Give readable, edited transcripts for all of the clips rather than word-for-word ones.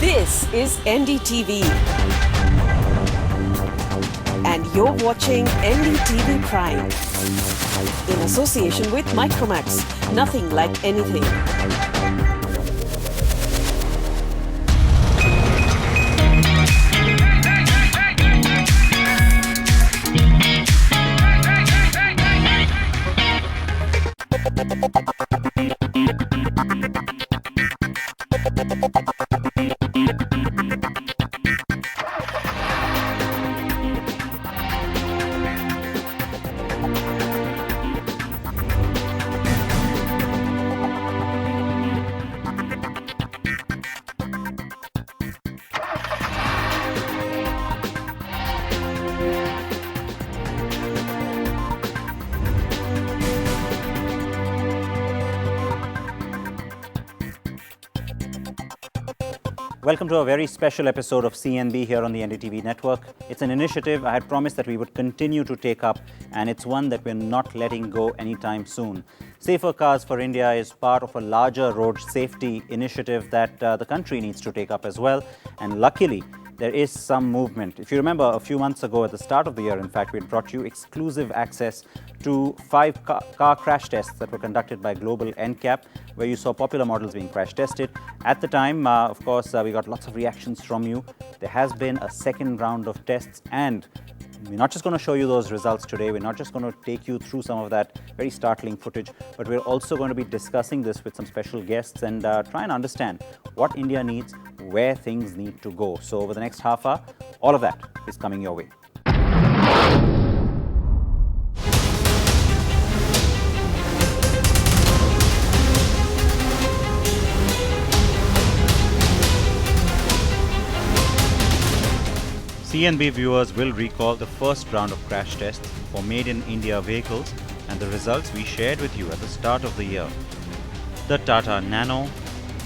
This is NDTV. And you're watching NDTV Prime. In association with Micromax. Nothing like anything. Welcome to a very special episode of CNB here on the NDTV network. It's an initiative I had promised that we would continue to take up, and it's one that we're not letting go anytime soon. Safer Cars for India is part of a larger road safety initiative that the country needs to take up as well. And luckily, there is some movement. If you remember, a few months ago at the start of the year, in fact, we brought you exclusive access to 5 car crash tests that were conducted by Global NCAP, where you saw popular models being crash tested. At the time, of course, we got lots of reactions from you. There has been a second round of tests, and we're not just going to show you those results today. We're not just going to take you through some of that very startling footage, but we're also going to be discussing this with some special guests and try and understand what India needs, where things need to go. So over the next half hour, all of that is coming your way. CNB viewers will recall the first round of crash tests for Made in India vehicles and the results we shared with you at the start of the year. The Tata Nano,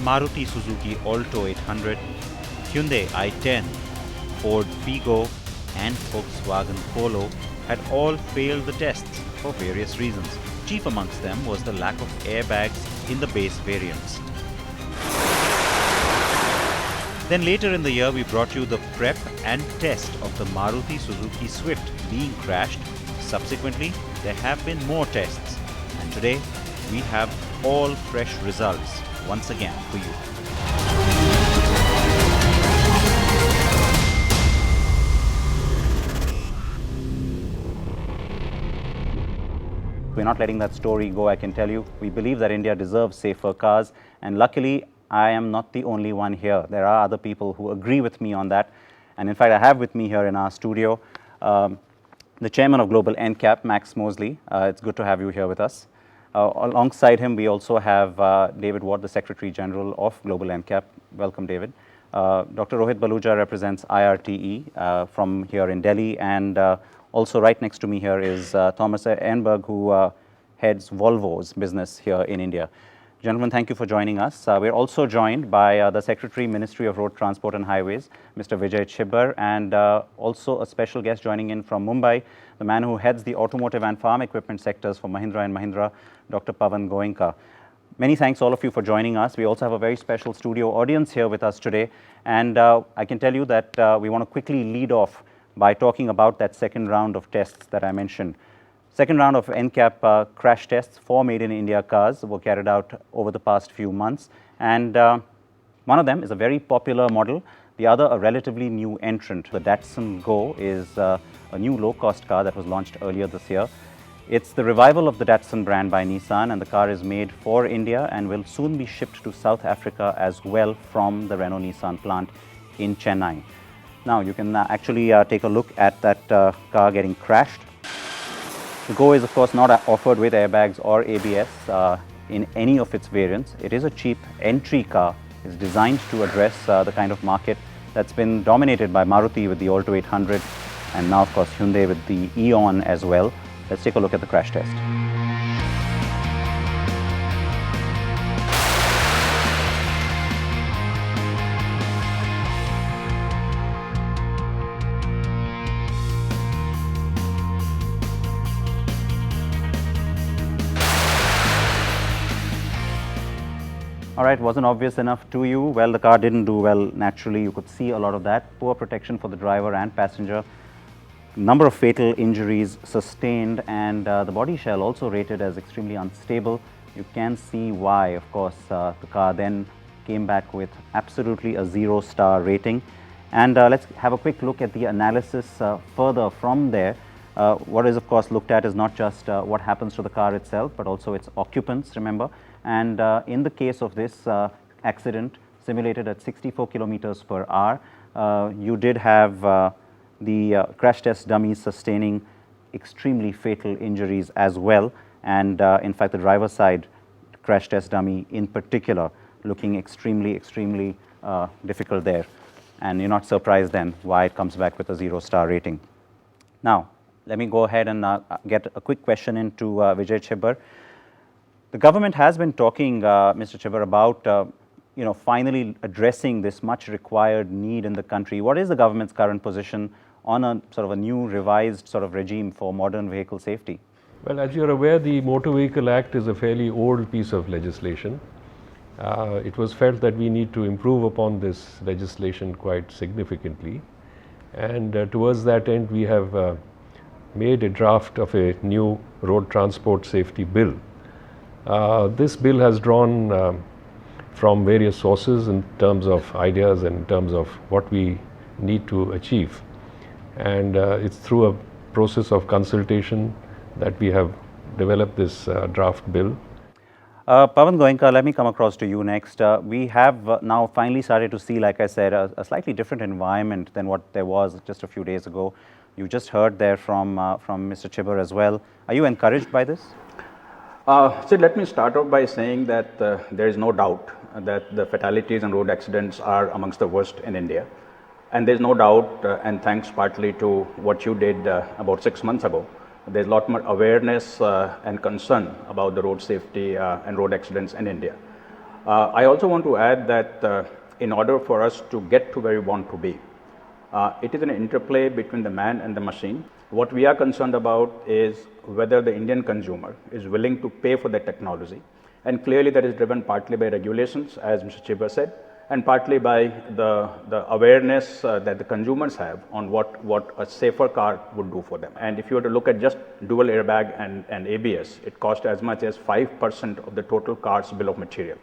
Maruti Suzuki Alto 800, Hyundai i10, Ford Figo and Volkswagen Polo had all failed the tests for various reasons. Chief amongst them was the lack of airbags in the base variants. Then later in the year, we brought you the prep and test of the Maruti Suzuki Swift being crashed. Subsequently, there have been more tests. And today, we have all fresh results once again for you. We're not letting that story go, I can tell you. We believe that India deserves safer cars, and luckily, I am not the only one here. There are other people who agree with me on that. And in fact, I have with me here in our studio the chairman of Global NCAP, Max Mosely. It's good to have you here with us. Alongside him, we also have David Ward, the Secretary General of Global NCAP. Welcome, David. Dr. Rohit Baluja represents IRTE from here in Delhi. And also right next to me here is Thomas Ehrenberg, who heads Volvo's business here in India. Gentlemen, thank you for joining us. We're also joined by the Secretary, Ministry of Road Transport and Highways, Mr. Vijay Chhibber, and also a special guest joining in from Mumbai, the man who heads the automotive and farm equipment sectors for Mahindra and Mahindra, Dr. Pawan Goenka. Many thanks all of you for joining us. We also have a very special studio audience here with us today, and I can tell you that we want to quickly lead off by talking about that second round of tests that I mentioned. Second round of NCAP crash tests for Made in India cars were carried out over the past few months. And one of them is a very popular model, the other a relatively new entrant. The Datsun Go is a new low-cost car that was launched earlier this year. It's the revival of the Datsun brand by Nissan, and the car is made for India and will soon be shipped to South Africa as well from the Renault-Nissan plant in Chennai. Now, you can actually take a look at that car getting crashed. The Go is, of course, not offered with airbags or ABS in any of its variants. It is a cheap entry car. It's designed to address the kind of market that's been dominated by Maruti with the Alto 800 and now, of course, Hyundai with the Eon as well. Let's take a look at the crash test. All right, wasn't obvious enough to you? Well, the car didn't do well naturally. You could see a lot of that. Poor protection for the driver and passenger. Number of fatal injuries sustained, and the body shell also rated as extremely unstable. You can see why, of course, the car then came back with absolutely a 0-star rating. And let's have a quick look at the analysis further from there. What is, of course, looked at is not just what happens to the car itself, but also its occupants, remember. And in the case of this accident, simulated at 64 kilometers per hour, you did have the crash test dummies sustaining extremely fatal injuries as well. And in fact, the driver's side crash test dummy in particular looking extremely difficult there. And you're not surprised then why it comes back with a 0-star rating. Now, let me go ahead and get a quick question into Vijay Chhibber. The government has been talking, Mr. Chhibber, about finally addressing this much required need in the country. What is the government's current position on a sort of a new revised sort of regime for modern vehicle safety? Well, as you're aware, the Motor Vehicle Act is a fairly old piece of legislation. It was felt that we need to improve upon this legislation quite significantly. And towards that end, we have made a draft of a new road transport safety bill. This bill has drawn from various sources in terms of ideas and in terms of what we need to achieve. And it's through a process of consultation that we have developed this draft bill. Pawan Goenka, let me come across to you next. We have now finally started to see, like I said, a slightly different environment than what there was just a few days ago. You just heard there from Mr. Chhibber as well. Are you encouraged by this? So let me start off by saying that there is no doubt that the fatalities and road accidents are amongst the worst in India. And there's no doubt, and thanks partly to what you did about 6 months ago, there's a lot more awareness and concern about the road safety and road accidents in India. I also want to add that in order for us to get to where we want to be, it is an interplay between the man and the machine. What we are concerned about is whether the Indian consumer is willing to pay for the technology. And clearly that is driven partly by regulations, as Mr. Chhibber said, and partly by the awareness that the consumers have on what a safer car would do for them. And if you were to look at just dual airbag and ABS, it costs as much as 5% of the total car's bill of material.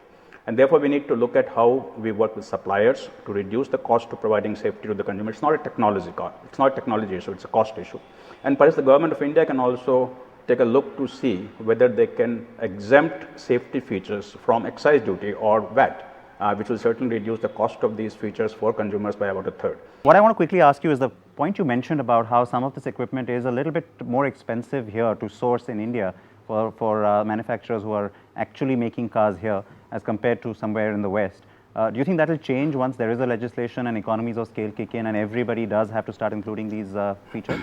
And therefore, we need to look at how we work with suppliers to reduce the cost of providing safety to the consumer. It's not a technology it's not a technology issue, it's a cost issue. And perhaps the Government of India can also take a look to see whether they can exempt safety features from excise duty or VAT. Which will certainly reduce the cost of these features for consumers by about a third. What I want to quickly ask you is the point you mentioned about how some of this equipment is a little bit more expensive here to source in India for manufacturers who are actually making cars here as compared to somewhere in the West. Do you think that will change once there is a legislation and economies of scale kick in and everybody does have to start including these features?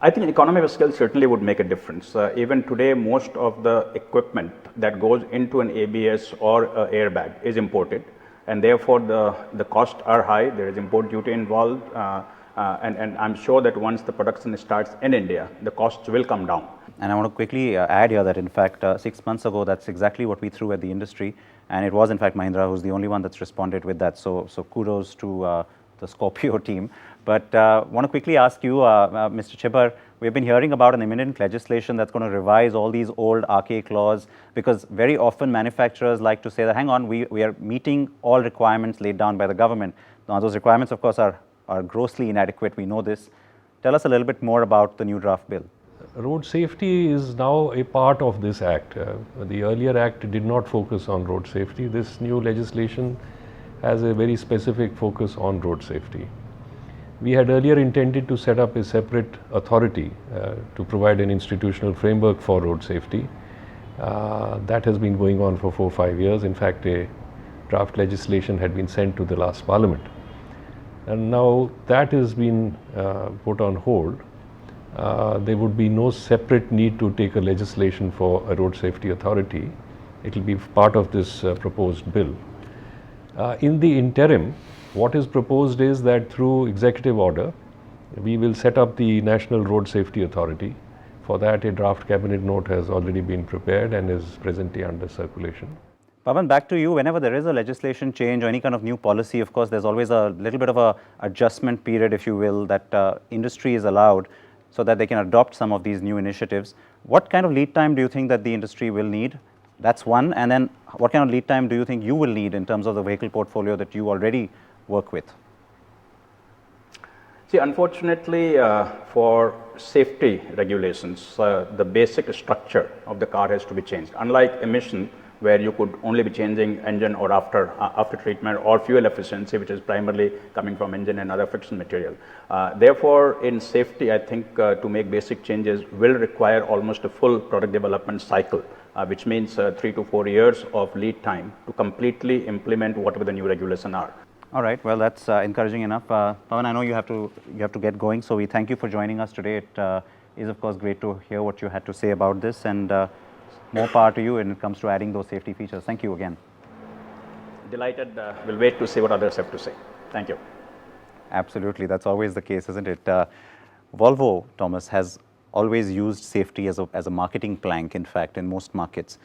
I think economy of scale certainly would make a difference. Even today, most of the equipment that goes into an ABS or an airbag is imported, and therefore the costs are high. There is import duty involved, and I'm sure that once the production starts in India, the costs will come down. And I want to quickly add here that in fact 6 months ago, that's exactly what we threw at the industry, and it was in fact Mahindra who's the only one that's responded with that. So kudos to the Scorpio team. But want to quickly ask you, Mr. Chhibber, we've been hearing about an imminent legislation that's going to revise all these old archaic laws, because very often manufacturers like to say that, hang on, we are meeting all requirements laid down by the government. Now, those requirements, of course, are grossly inadequate. We know this. Tell us a little bit more about the new draft bill. Road safety is now a part of this act. The earlier act did not focus on road safety. This new legislation has a very specific focus on road safety. We had earlier intended to set up a separate authority to provide an institutional framework for road safety. That has been going on for 4 or 5 years. In fact, a draft legislation had been sent to the last parliament. And now that has been put on hold. There would be no separate need to take a legislation for a road safety authority. It will be part of this proposed bill. In the interim, what is proposed is that through executive order, we will set up the National Road Safety Authority. For that, a draft cabinet note has already been prepared and is presently under circulation. Pawan, back to you. Whenever there is a legislation change or any kind of new policy, of course, there's always a little bit of a adjustment period, if you will, that industry is allowed so that they can adopt some of these new initiatives. What kind of lead time do you think that the industry will need? That's one. And then what kind of lead time do you think you will need in terms of the vehicle portfolio that you already work with? See, unfortunately, for safety regulations, the basic structure of the car has to be changed. Unlike emission, where you could only be changing engine or after treatment, or fuel efficiency, which is primarily coming from engine and other friction material. Therefore, in safety, I think to make basic changes will require almost a full product development cycle, which means 3 to 4 years of lead time to completely implement whatever the new regulations are. All right. Well, that's encouraging enough. Pawan, I know you have to get going, so we thank you for joining us today. It is, of course, great to hear what you had to say about this, and more power to you when it comes to adding those safety features. Thank you again. Delighted. We'll wait to see what others have to say. Thank you. Absolutely. That's always the case, isn't it? Volvo, Thomas, has always used safety as a marketing plank, in fact, in most markets.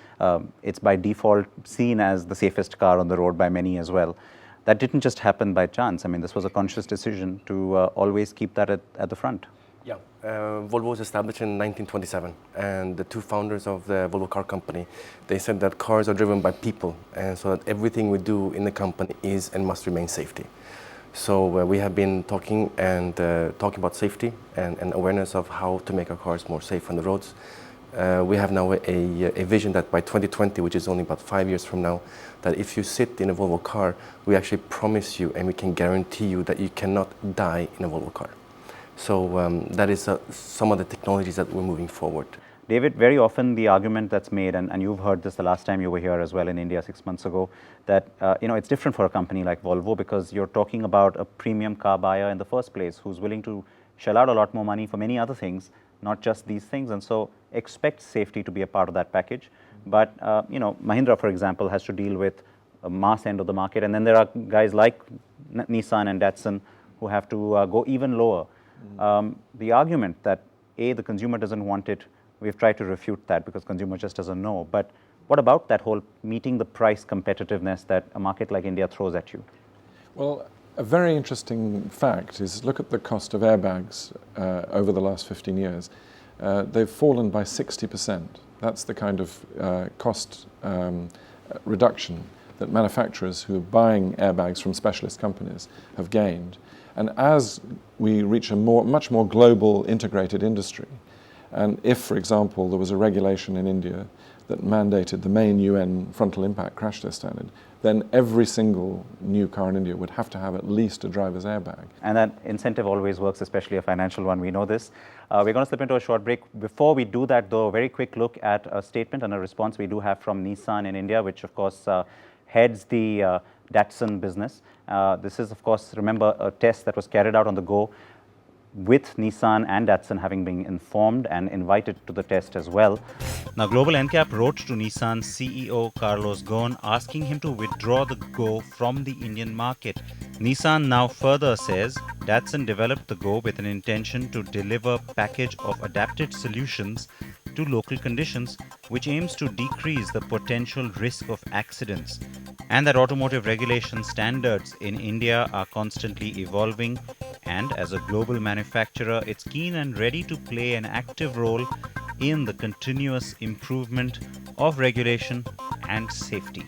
It's by default seen as the safest car on the road by many as well. That didn't just happen by chance. I mean, this was a conscious decision to always keep that at the front. Yeah, Volvo was established in 1927, and the two founders of the Volvo car company, they said that cars are driven by people, and so that everything we do in the company is and must remain safety. So we have been talking about safety and awareness of how to make our cars more safe on the roads. We have now a vision that by 2020, which is only about 5 years from now, that if you sit in a Volvo car, we actually promise you and we can guarantee you that you cannot die in a Volvo car. So that is some of the technologies that we're moving forward. David, very often the argument that's made, and you've heard this the last time you were here as well in India 6 months ago, that it's different for a company like Volvo because you're talking about a premium car buyer in the first place who's willing to shell out a lot more money for many other things, not just these things, and so expect safety to be a part of that package. But Mahindra, for example, has to deal with a mass end of the market, and then there are guys like Nissan and Datsun who have to go even lower. The argument that the consumer doesn't want it, we've tried to refute that because consumer just doesn't know. But what about that whole meeting the price competitiveness that a market like India throws at you? Well, a very interesting fact is look at the cost of airbags over the last 15 years. They've fallen by 60%. That's the kind of cost reduction that manufacturers who are buying airbags from specialist companies have gained. And as we reach a much more global integrated industry, and if, for example, there was a regulation in India that mandated the main UN frontal impact crash test standard, then every single new car in India would have to have at least a driver's airbag. And that incentive always works, especially a financial one, we know this. We're going to slip into a short break. Before we do that, though, a very quick look at a statement and a response we do have from Nissan in India, which of course heads the Datsun business. This is, of course, remember, a test that was carried out on the go with Nissan and Datsun having been informed and invited to the test as well. Now, Global NCAP wrote to Nissan's CEO Carlos Ghosn asking him to withdraw the Go from the Indian market. Nissan now further says Datsun developed the Go with an intention to deliver a package of adapted solutions to local conditions, which aims to decrease the potential risk of accidents, and that automotive regulation standards in India are constantly evolving, and as a global manufacturer, it's keen and ready to play an active role in the continuous improvement of regulation and safety.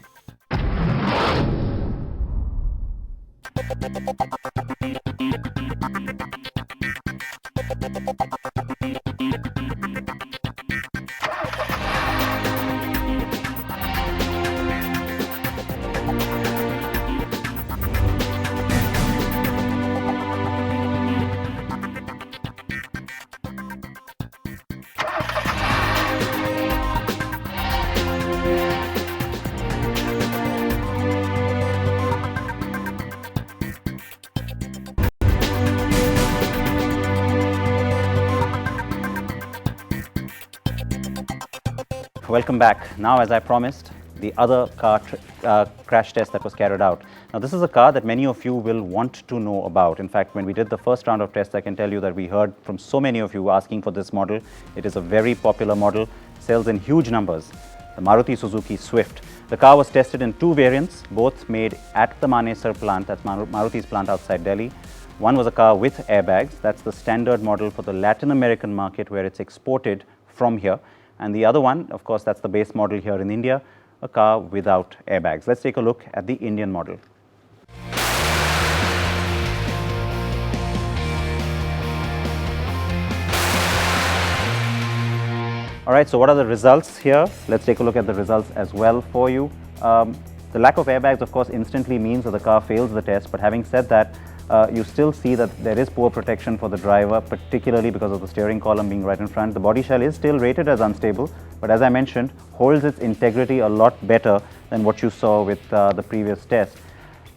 Welcome back. Now, as I promised, the other car crash test that was carried out. Now, this is a car that many of you will want to know about. In fact, when we did the first round of tests, I can tell you that we heard from so many of you asking for this model. It is a very popular model, sells in huge numbers. The Maruti Suzuki Swift. The car was tested in two variants, both made at the Manesar plant, that's Maruti's plant outside Delhi. One was a car with airbags, that's the standard model for the Latin American market where it's exported from here. And the other one, of course, that's the base model here in India, a car without airbags. Let's take a look at the Indian model. All right, so what are the results here? Let's take a look at the results as well for you. The lack of airbags, of course, instantly means that the car fails the test. But having said that, you still see that there is poor protection for the driver, particularly because of the steering column being right in front. The body shell is still rated as unstable, but as I mentioned, holds its integrity a lot better than what you saw with the previous test.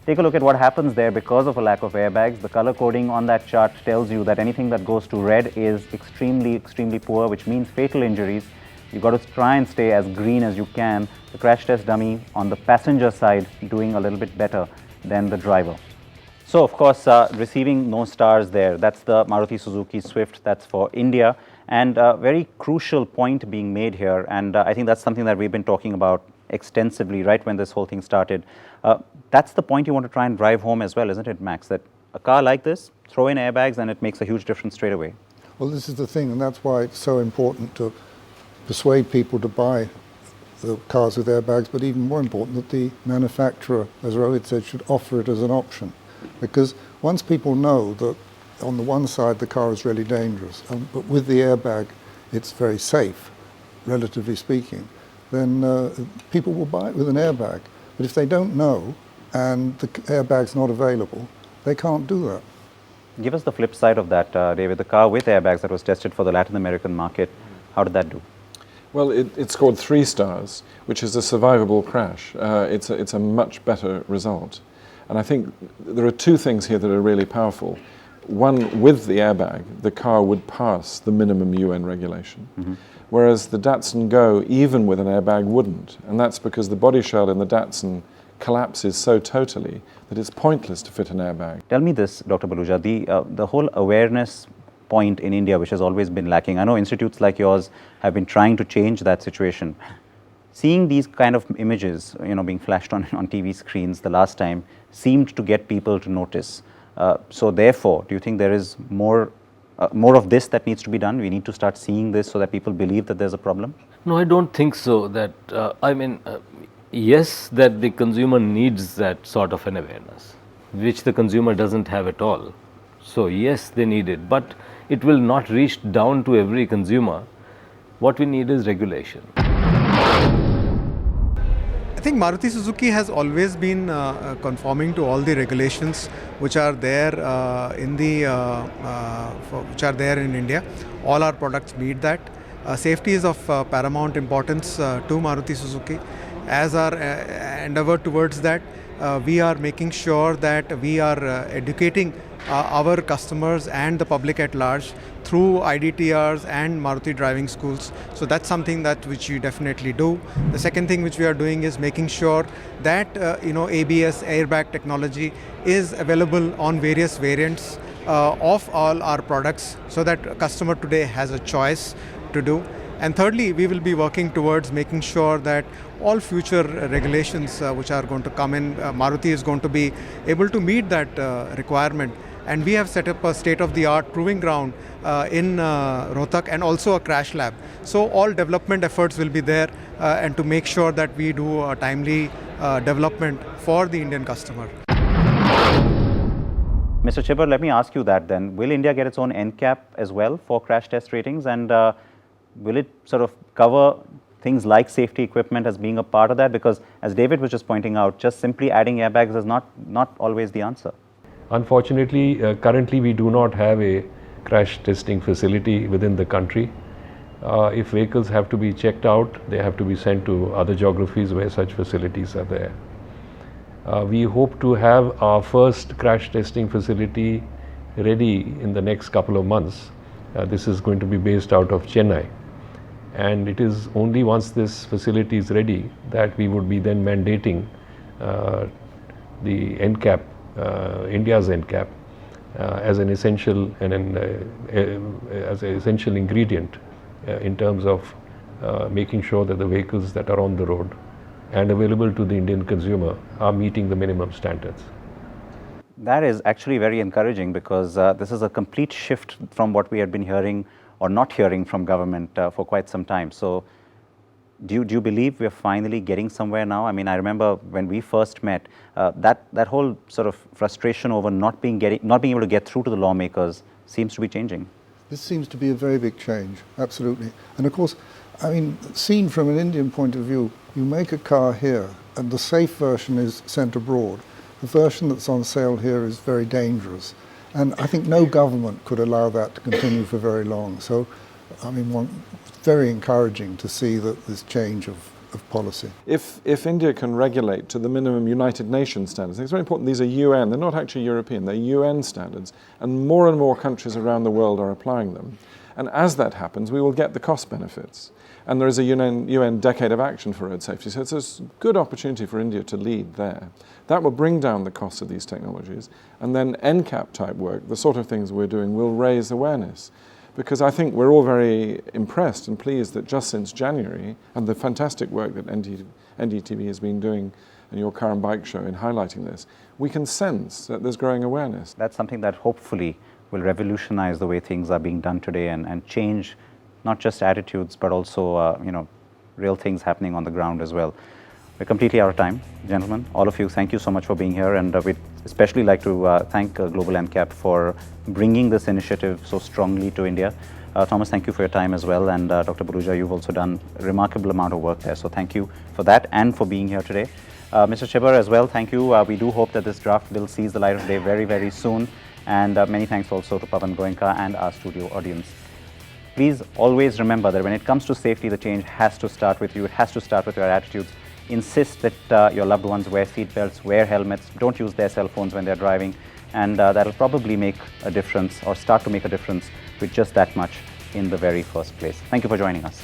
Take a look at what happens there because of a lack of airbags. The color coding on that chart tells you that anything that goes to red is extremely poor, which means fatal injuries. You've got to try and stay as green as you can. The crash test dummy on the passenger side doing a little bit better than the driver. So of course, receiving no stars there. That's the Maruti Suzuki Swift, that's for India. And a very crucial point being made here, and I think that's something that we've been talking about extensively right when this whole thing started. That's the point you want to try and drive home as well, isn't it, Max? That a car like this, throw in airbags and it makes a huge difference straight away. Well, this is the thing, and that's why it's so important to persuade people to buy the cars with airbags, but even more important that the manufacturer, as Rohit said, should offer it as an option. Because once people know that on the one side the car is really dangerous, but with the airbag it's very safe, relatively speaking, then people will buy it with an airbag. But if they don't know and the airbag's not available, they can't do that. Give us the flip side of that, David. The car with airbags that was tested for the Latin American market, how did that do? Well, it scored 3 stars, which is a survivable crash. It's a much better result. And I think there are 2 things here that are really powerful. One, with the airbag, the car would pass the minimum UN regulation. Whereas the Datsun Go, even with an airbag, wouldn't. And that's because the body shell in the Datsun collapses so totally that it's pointless to fit an airbag. Tell me this, Dr. Baluja, the whole awareness point in India, which has always been lacking. I know institutes like yours have been trying to change that situation. Seeing these kind of images, being flashed on TV screens the last time seemed to get people to notice. So therefore, do you think there is more of this that needs to be done? We need to start seeing this so that people believe that there's a problem? No, I don't think so. That yes, that the consumer needs that sort of an awareness, which the consumer doesn't have at all. So yes, they need it, but it will not reach down to every consumer. What we need is regulation. I think Maruti Suzuki has always been conforming to all the regulations which are there in India. All our products meet that. Safety is of paramount importance to Maruti Suzuki. As our endeavor towards that, we are making sure that we are educating our customers and the public at large through IDTRs and Maruti driving schools. So that's something which we definitely do. The second thing which we are doing is making sure that ABS airbag technology is available on various variants of all our products, so that a customer today has a choice to do. And thirdly, we will be working towards making sure that all future regulations which are going to come in, Maruti is going to be able to meet that requirement. And we have set up a state-of-the-art proving ground in Rohtak and also a crash lab. So all development efforts will be there and to make sure that we do a timely development for the Indian customer. Mr. Chhibber, let me ask you that then. Will India get its own NCAP as well for crash test ratings? And will it sort of cover things like safety equipment as being a part of that? Because as David was just pointing out, just simply adding airbags is not always the answer. Unfortunately, currently we do not have a crash testing facility within the country. If vehicles have to be checked out, they have to be sent to other geographies where such facilities are there. We hope to have our first crash testing facility ready in the next couple of months. This is going to be based out of Chennai. And it is only once this facility is ready that we would be then mandating the NCAP, India's NCAP, as an essential as an essential ingredient in terms of making sure that the vehicles that are on the road and available to the Indian consumer are meeting the minimum standards. That is actually very encouraging, because this is a complete shift from what we had been hearing or not hearing from government for quite some time. So do you believe we're finally getting somewhere now? I mean, I remember when we first met, that whole sort of frustration over not being able to get through to the lawmakers seems to be changing. This seems to be a very big change, absolutely. And of course, I mean, seen from an Indian point of view, you make a car here and the safe version is sent abroad. The version that's on sale here is very dangerous. And I think no government could allow that to continue for very long. So, I mean, very encouraging to see that this change of policy. If India can regulate to the minimum United Nations standards, it's very important, these are UN, they're not actually European, they're UN standards, and more countries around the world are applying them. And as that happens, we will get the cost benefits. And there is a UN Decade of Action for Road Safety, so it's a good opportunity for India to lead there. That will bring down the cost of these technologies, and then NCAP type work, the sort of things we're doing, will raise awareness. Because I think we're all very impressed and pleased that just since January, and the fantastic work that NDTV has been doing and your car and bike show in highlighting this, we can sense that there's growing awareness. That's something that hopefully will revolutionize the way things are being done today, and change not just attitudes, but also real things happening on the ground as well. We're completely out of time, gentlemen. All of you, thank you so much for being here, and we'd especially like to thank Global NCAP for bringing this initiative so strongly to India. Thomas, thank you for your time as well, and Dr. Baluja, you've also done a remarkable amount of work there, so thank you for that and for being here today. Mr. Chhibber as well, thank you. We do hope that this draft bill sees the light of day very, very soon, and many thanks also to Pawan Goenka and our studio audience. Please always remember that when it comes to safety, the change has to start with you. It has to start with your attitudes. Insist that your loved ones wear seat belts, wear helmets, don't use their cell phones when they're driving, and that'll probably make a difference, or start to make a difference with just that much in the very first place. Thank you for joining us.